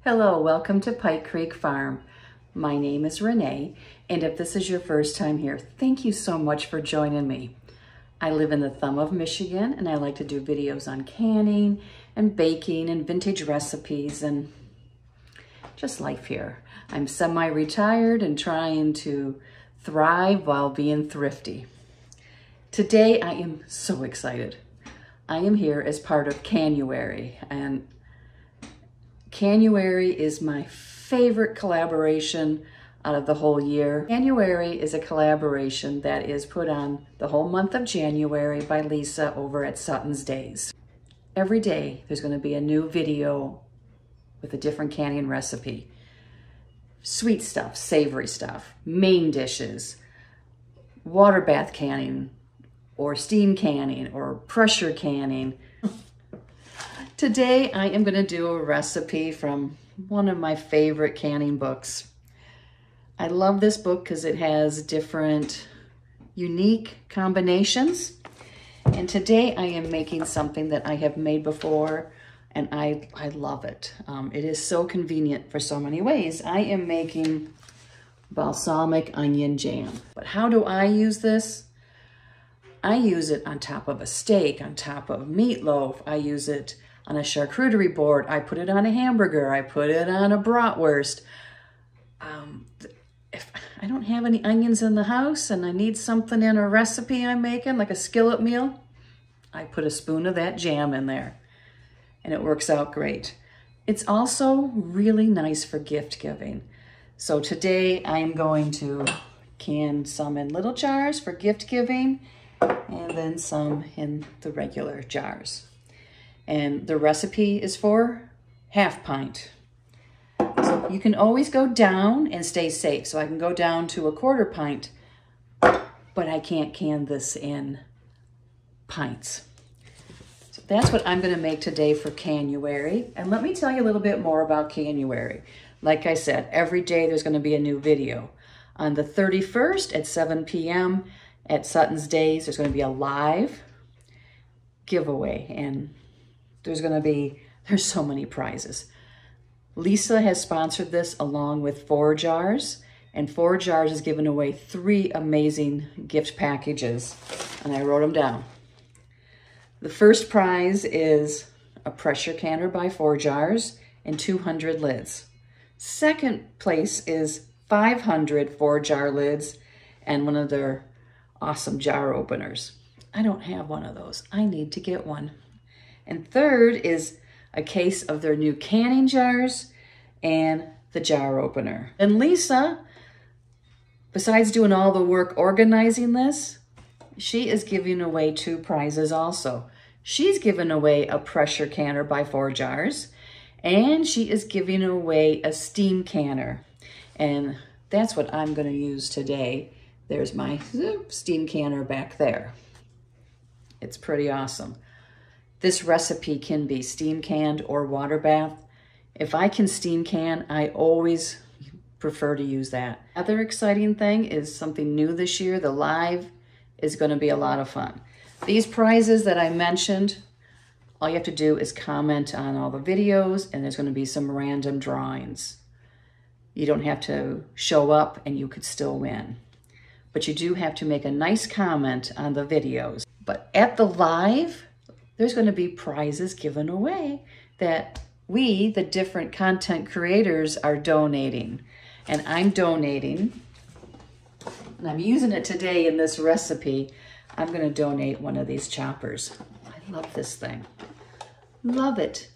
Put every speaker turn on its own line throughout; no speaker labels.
Hello, welcome to Pike Creek Farm. My name is Renee, and if this is your first time here, thank you so much for joining me. I live in the thumb of Michigan, and I like to do videos on canning and baking and vintage recipes and just life here. I'm semi-retired and trying to thrive while being thrifty. Today, I am so excited. I am here as part of Canuary, and Canuary is my favorite collaboration out of the whole year. Canuary is a collaboration that is put on the whole month of January by Leisa over at Sutton's Days. Every day there's going to be a new video with a different canning recipe. Sweet stuff, savory stuff, main dishes, water bath canning, or steam canning, or pressure canning. Today, I am going to do a recipe from one of my favorite canning books. I love this book because it has different unique combinations. And today I am making something that I have made before, and I love it. It is so convenient for so many ways. I am making balsamic onion jam. But how do I use this? I use it on top of a steak, on top of meatloaf. I use it on a charcuterie board. I put it on a hamburger. I put it on a bratwurst. If I don't have any onions in the house and I need something in a recipe I'm making, like a skillet meal, I put a spoon of that jam in there and it works out great. It's also really nice for gift giving. So today I am going to can some in little jars for gift giving and then some in the regular jars. And the recipe is for half pint. So you can always go down and stay safe. So I can go down to a quarter pint, but I can't can this in pints. So that's what I'm going to make today for Canuary. And let me tell you a little bit more about Canuary. Like I said, every day there's going to be a new video. On the 31st at 7 p.m. at Sutton's Days, there's going to be a live giveaway, and there's so many prizes. Leisa has sponsored this along with 4 jars, and 4 jars is giving away 3 amazing gift packages, and I wrote them down. The first prize is a pressure canner by 4 jars and 200 lids. Second place is 500 4-jar lids and one of their awesome jar openers. I don't have one of those. I need to get one. And third is a case of their new canning jars and the jar opener. And Leisa, besides doing all the work organizing this, she is giving away 2 prizes also. She's giving away a pressure canner by 4 jars, and she is giving away a steam canner. And that's what I'm going to use today. There's my steam canner back there. It's pretty awesome. This recipe can be steam canned or water bath. If I can steam can, I always prefer to use that. Other exciting thing is something new this year. The live is going to be a lot of fun. These prizes that I mentioned, all you have to do is comment on all the videos, and there's going to be some random drawings. You don't have to show up and you could still win. But you do have to make a nice comment on the videos. But at the live, there's going to be prizes given away that we, the different content creators, are donating. And I'm donating, and I'm using it today in this recipe. I'm going to donate one of these choppers. I love this thing. Love it.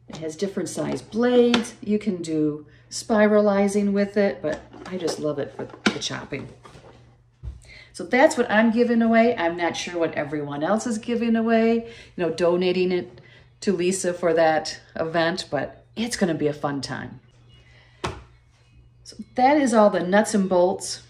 It has different size blades. You can do spiralizing with it, but I just love it for the chopping. So that's what I'm giving away. I'm not sure what everyone else is giving away, donating it to Leisa for that event, but it's going to be a fun time. So that is all the nuts and bolts,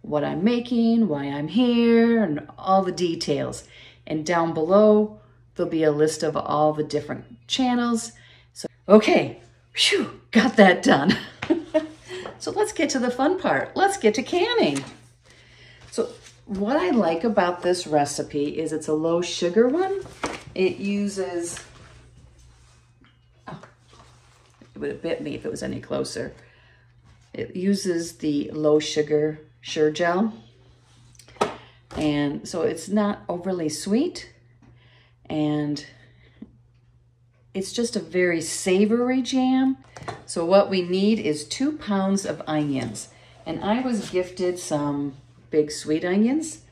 what I'm making, why I'm here, and all the details. And down below, there'll be a list of all the different channels. So, okay, phew, got that done. So let's get to the fun part. Let's get to canning. So what I like about this recipe is it's a low sugar one. It uses It would have bit me if it was any closer. It uses the low sugar Sure Gel. And so it's not overly sweet. And it's just a very savory jam. So what we need is 2 pounds of onions. And I was gifted some big sweet onions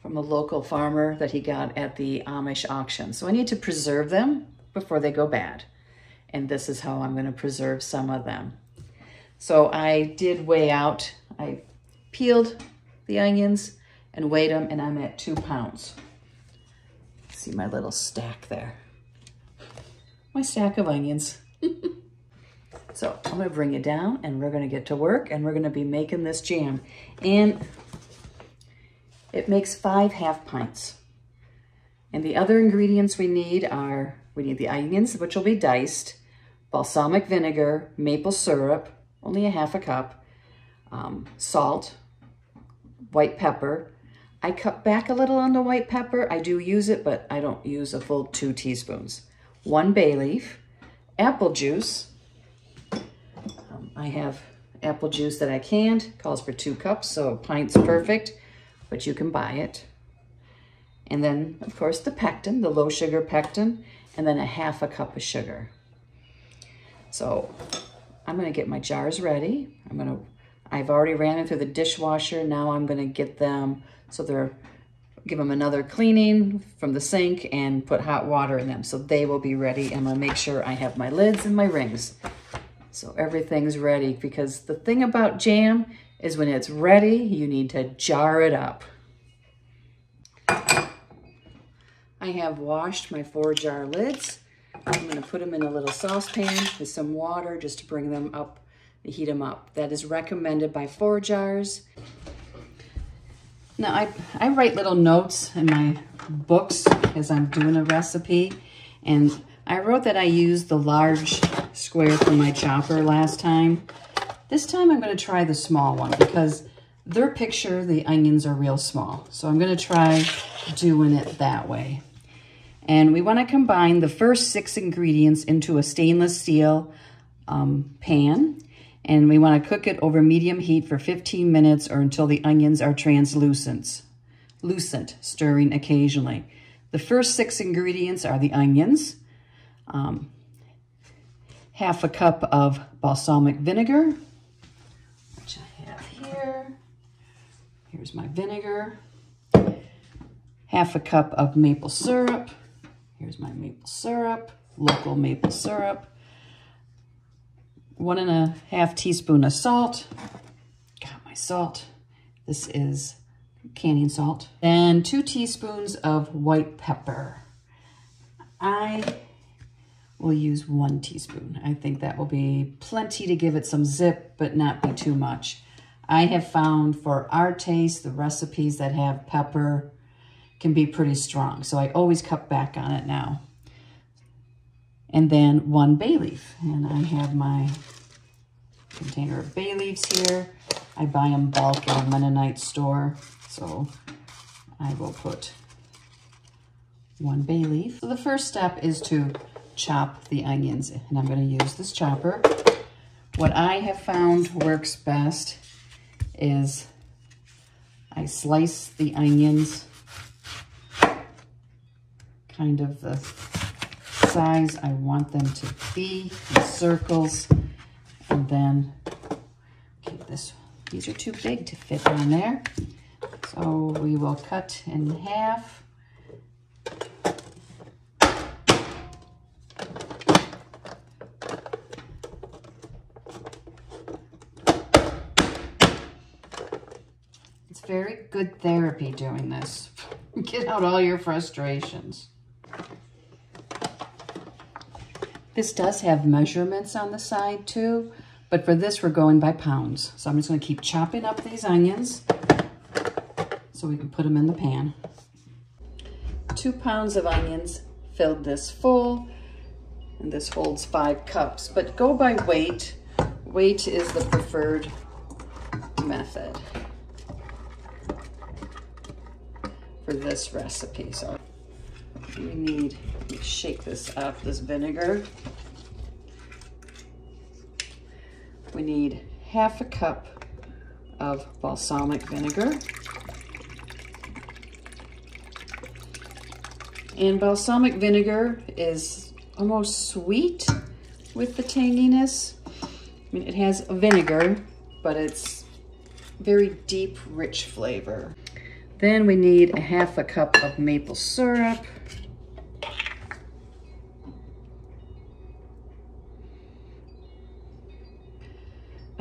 from a local farmer that he got at the Amish auction. So I need to preserve them before they go bad. And this is how I'm going to preserve some of them. So I did weigh out, I peeled the onions and weighed them, and I'm at 2 pounds. See my little stack there. My stack of onions. So I'm going to bring you down, and we're going to get to work, and we're going to be making this jam. And it makes 5 half pints. And the other ingredients we need are, we need the onions, which will be diced, balsamic vinegar, maple syrup, only a half a cup, salt, white pepper. I cut back a little on the white pepper. I do use it, but I don't use a full 2 teaspoons. 1 bay leaf, apple juice. I have apple juice that I canned, calls for 2 cups, so a pint's perfect, but you can buy it. And then, of course, the pectin, the low sugar pectin, and then a half a cup of sugar. So I'm gonna get my jars ready. I've already ran them through the dishwasher. Now I'm gonna get them so give them another cleaning from the sink and put hot water in them so they will be ready. I'm gonna make sure I have my lids and my rings. So everything's ready, because the thing about jam is when it's ready, you need to jar it up. I have washed my 4 jar lids. I'm gonna put them in a little saucepan with some water just to bring them up, heat them up. That is recommended by 4 jars. Now I write little notes in my books as I'm doing a recipe, and I wrote that I used the large square from my chopper last time. This time I'm gonna try the small one, because their picture, the onions are real small. So I'm gonna try doing it that way. And we wanna combine the first 6 ingredients into a stainless steel pan. And we wanna cook it over medium heat for 15 minutes or until the onions are translucent, stirring occasionally. The first 6 ingredients are the onions, half a cup of balsamic vinegar, which I have here. Here's my vinegar. Half a cup of maple syrup. Here's my maple syrup, local maple syrup. 1 1/2 teaspoon of salt. Got my salt. This is canning salt. And 2 teaspoons of white pepper. I will use 1 teaspoon. I think that will be plenty to give it some zip, but not be too much. I have found for our taste, the recipes that have pepper can be pretty strong, so I always cut back on it now. And then 1 bay leaf, and I have my container of bay leaves here. I buy them bulk at a Mennonite store, so I will put 1 bay leaf. So the first step is to chop the onions, and I'm going to use this chopper. What I have found works best is I slice the onions kind of the size I want them to be, in circles, and then these are too big to fit on there, so we will cut in half. It's very good therapy doing this. Get out all your frustrations. This does have measurements on the side too, but for this we're going by pounds. So I'm just going to keep chopping up these onions so we can put them in the pan. 2 pounds of onions filled this full, and this holds 5 cups, but go by weight. Weight is the preferred method for this recipe. So we need to shake this up, this vinegar. We need half a cup of balsamic vinegar. And balsamic vinegar is almost sweet with the tanginess. I mean, it has vinegar, but it's very deep, rich flavor. Then we need a half a cup of maple syrup.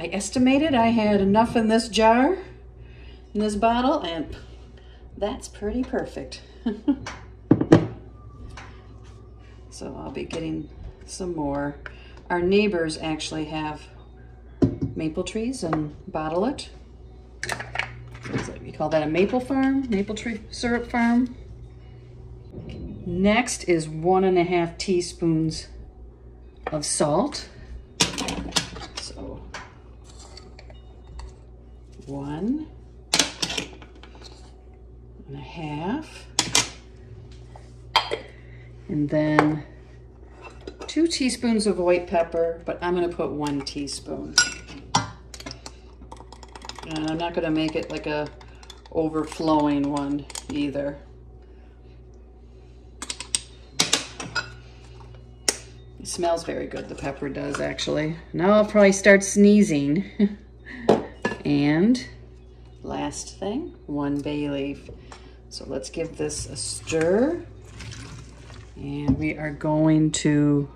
I estimated I had enough in this jar, in this bottle, and that's pretty perfect. So I'll be getting some more. Our neighbors actually have maple trees and bottle it. You call that a maple farm, maple tree syrup farm. Next is 1.5 teaspoons of salt. So 1.5, and then 2 teaspoons of white pepper, but I'm gonna put 1 teaspoon. And I'm not gonna make it like a overflowing one either. It smells very good, the pepper does actually. Now I'll probably start sneezing. And last thing, 1 bay leaf. So let's give this a stir. And we are going to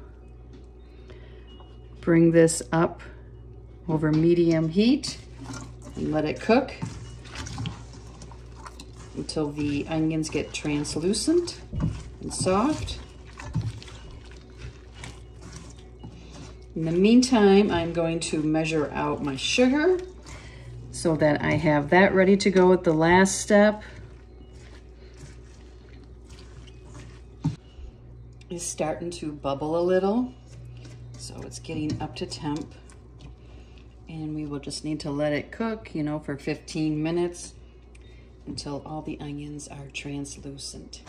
bring this up over medium heat and let it cook until the onions get translucent and soft. In the meantime, I'm going to measure out my sugar so that I have that ready to go at the last step. It's starting to bubble a little, so it's getting up to temp. And we will just need to let it cook, you know, for 15 minutes until all the onions are translucent.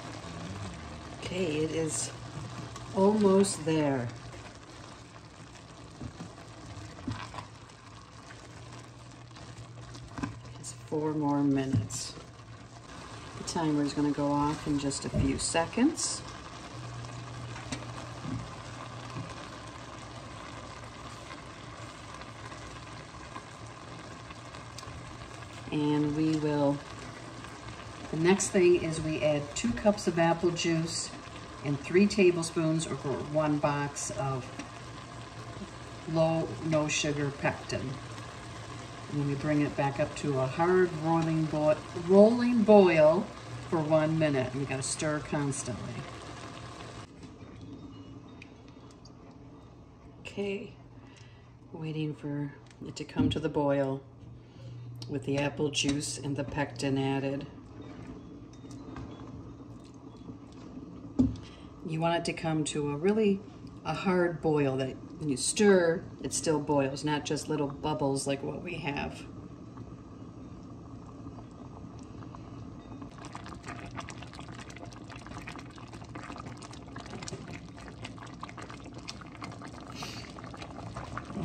Okay, it is almost there. It's 4 more minutes. The timer is going to go off in just a few seconds. And we will, the next thing is we add 2 cups of apple juice and 3 tablespoons or 1 box of low, no sugar pectin. And then we bring it back up to a hard rolling boil for 1 minute. And we gotta stir constantly. Okay, waiting for it to come to the boil with the apple juice and the pectin added. You want it to come to a hard boil that when you stir, it still boils, not just little bubbles like what we have.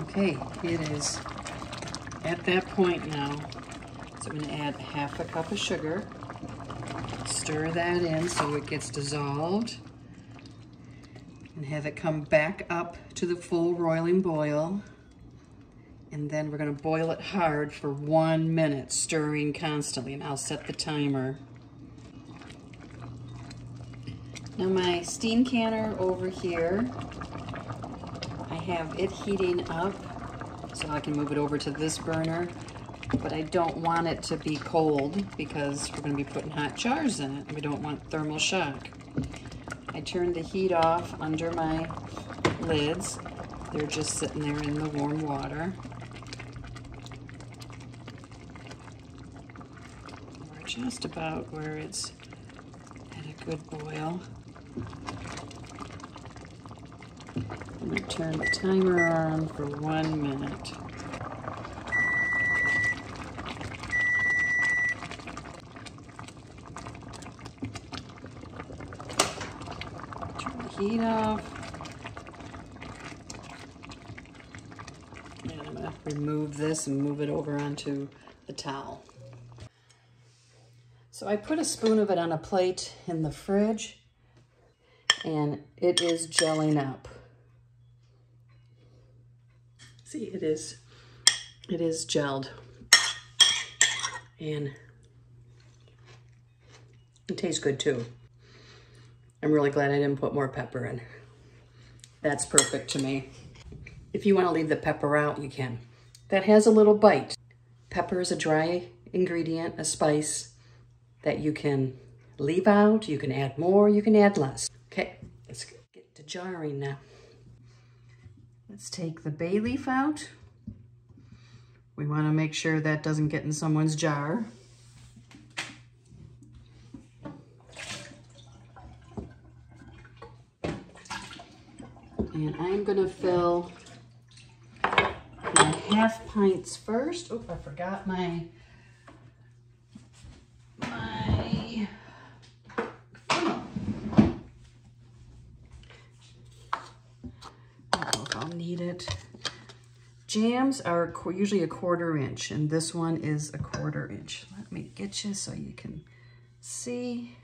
Okay, it is at that point now. So I'm going to add half a cup of sugar, stir that in so it gets dissolved, and have it come back up to the full roiling boil. And then we're going to boil it hard for 1 minute, stirring constantly, and I'll set the timer. Now my steam canner over here, I have it heating up so I can move it over to this burner, but I don't want it to be cold because we're going to be putting hot jars in it. We don't want thermal shock. I turned the heat off under my lids. They're just sitting there in the warm water. We're just about where it's at a good boil. I'm going to turn the timer on for 1 minute. Turn the heat off. And I'm gonna remove this and move it over onto the towel. So I put a spoon of it on a plate in the fridge, and it is gelling up. See, it is gelled. And it tastes good too. I'm really glad I didn't put more pepper in. That's perfect to me. If you want to leave the pepper out, you can. That has a little bite. Pepper is a dry ingredient, a spice that you can leave out, you can add more, you can add less. Okay, let's get to jarring now. Let's take the bay leaf out. We want to make sure that doesn't get in someone's jar. And I'm going to fill my half pints first. Oh, I forgot my funnel. I don't know if I'll need it. Jams are usually 1/4 inch, and this one is 1/4 inch. Let me get you so you can see.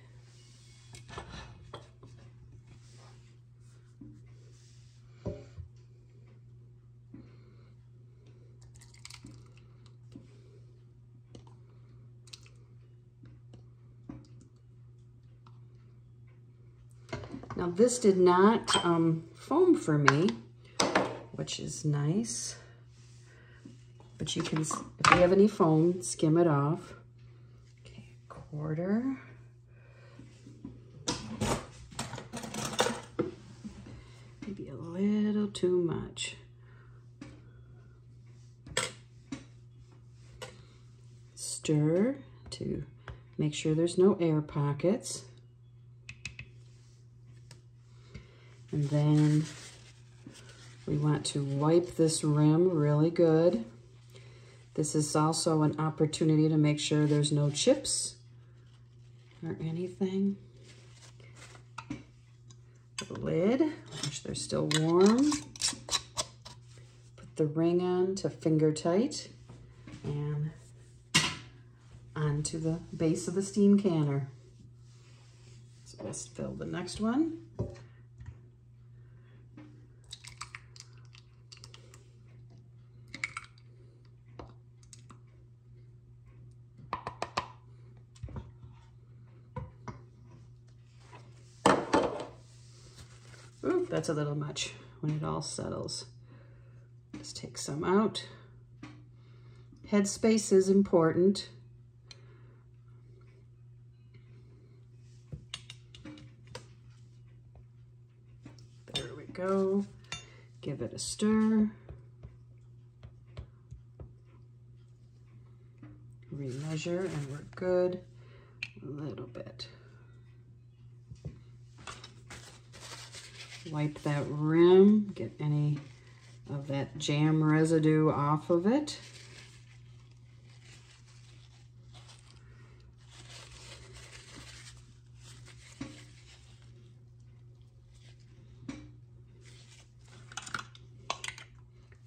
Now this did not foam for me, which is nice. But you can, if you have any foam, skim it off. Okay, 1/4. Maybe a little too much. Stir to make sure there's no air pockets. And then we want to wipe this rim really good. This is also an opportunity to make sure there's no chips or anything. The lid, which they're still warm. Put the ring on to finger tight and onto the base of the steam canner. So let's fill the next one. Ooh, that's a little much when it all settles. Just take some out. Headspace is important. There we go. Give it a stir. Remeasure and we're good. A little bit. Wipe that rim, get any of that jam residue off of it.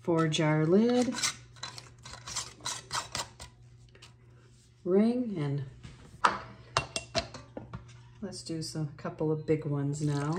Four-jar lid, ring, and let's do a couple of big ones now.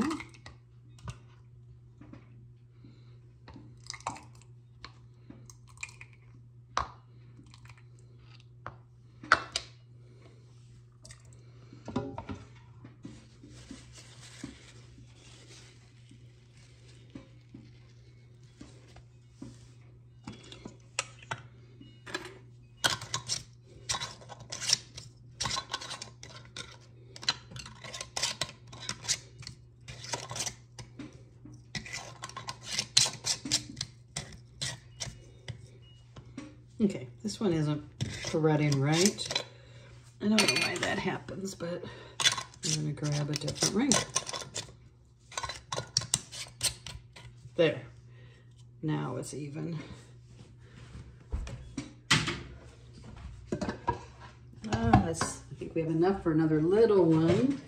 Okay, this one isn't threading right. I don't know why that happens, but I'm gonna grab a different ring. There, now it's even. I think we have enough for another little one.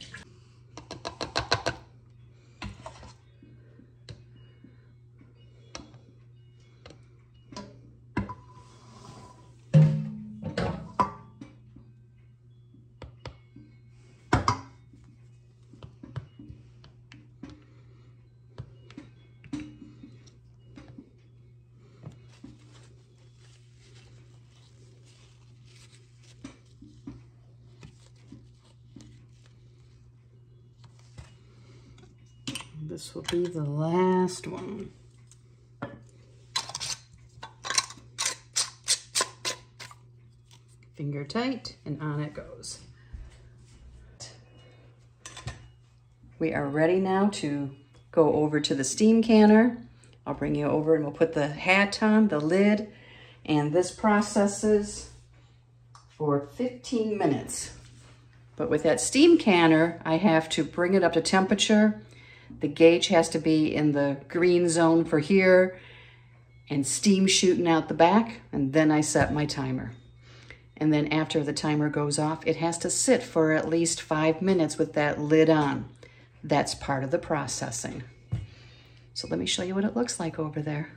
This will be the last one. Finger tight, and on it goes. We are ready now to go over to the steam canner. I'll bring you over and we'll put the hat on, the lid, and this processes for 15 minutes. But with that steam canner, I have to bring it up to temperature. The gauge has to be in the green zone for here and steam shooting out the back, and then I set my timer. And then after the timer goes off, it has to sit for at least 5 minutes with that lid on. That's part of the processing. So let me show you what it looks like over there.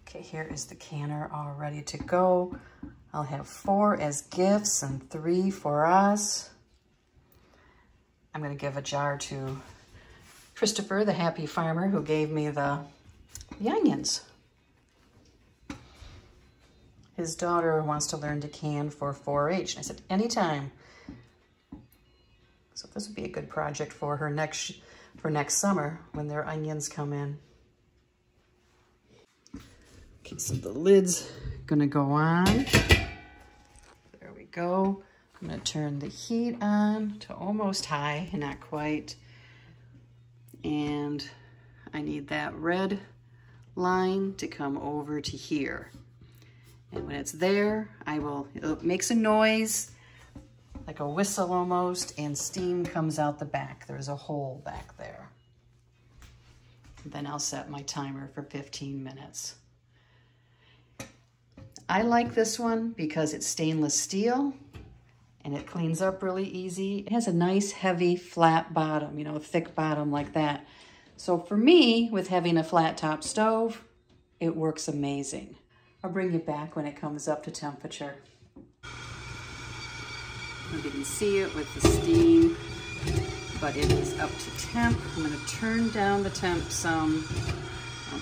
Okay, here is the canner all ready to go. I'll have 4 as gifts and 3 for us. I'm gonna give a jar to Christopher, the happy farmer, who gave me the onions. His daughter wants to learn to can for 4-H. And I said, anytime. So this would be a good project for her next summer when their onions come in. Okay, so the lid's gonna go on. There we go. I'm gonna turn the heat on to almost high, not quite. And I need that red line to come over to here. And when it's there, it makes a noise, like a whistle almost, and steam comes out the back. There's a hole back there. Then I'll set my timer for 15 minutes. I like this one because it's stainless steel and it cleans up really easy. It has a nice heavy flat bottom, you know, a thick bottom like that. So for me, with having a flat top stove, it works amazing. I'll bring you back when it comes up to temperature. You can see it with the steam, but it is up to temp. I'm going to turn down the temp some,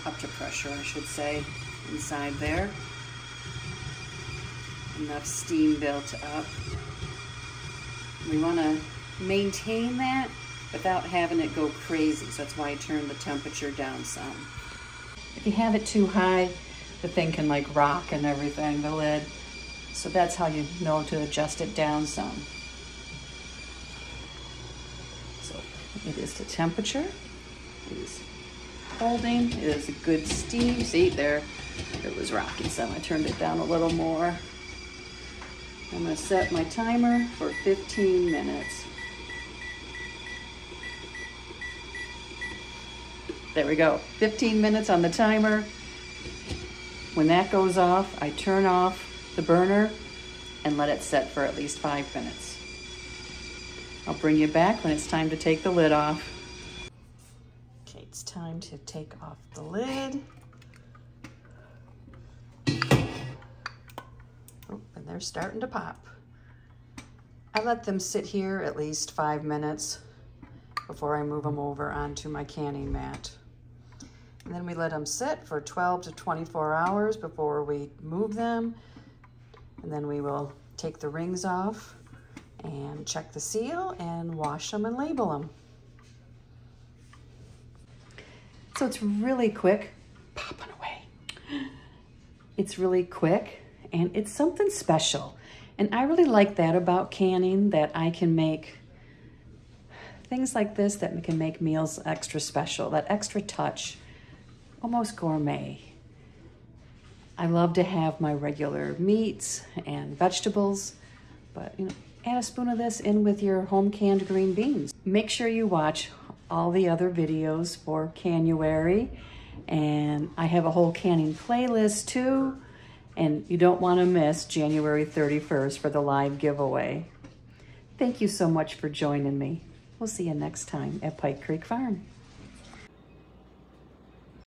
up to pressure, I should say, inside there. Enough steam built up. We want to maintain that without having it go crazy, so that's why I turned the temperature down some. If you have it too high, the thing can like rock and everything, the lid. So that's how you know to adjust it down some. So it is to temperature. It is holding. It is a good steam. See there, it was rocking some. I turned it down a little more. I'm going to set my timer for 15 minutes. There we go, 15 minutes on the timer. When that goes off, I turn off the burner and let it set for at least 5 minutes. I'll bring you back when it's time to take the lid off. Okay, it's time to take off the lid. Oh, and they're starting to pop. I let them sit here at least 5 minutes before I move them over onto my canning mat. And then we let them sit for 12 to 24 hours before we move them. And then we will take the rings off and check the seal and wash them and label them. So it's really quick, popping away. It's really quick and it's something special. And I really like that about canning, that I can make things like this that can make meals extra special, that extra touch, almost gourmet. I love to have my regular meats and vegetables, but you know, add a spoon of this in with your home canned green beans. Make sure you watch all the other videos for Canuary, and I have a whole canning playlist too, and you don't want to miss January 31st for the live giveaway. Thank you so much for joining me. We'll see you next time at Pike Creek Farm.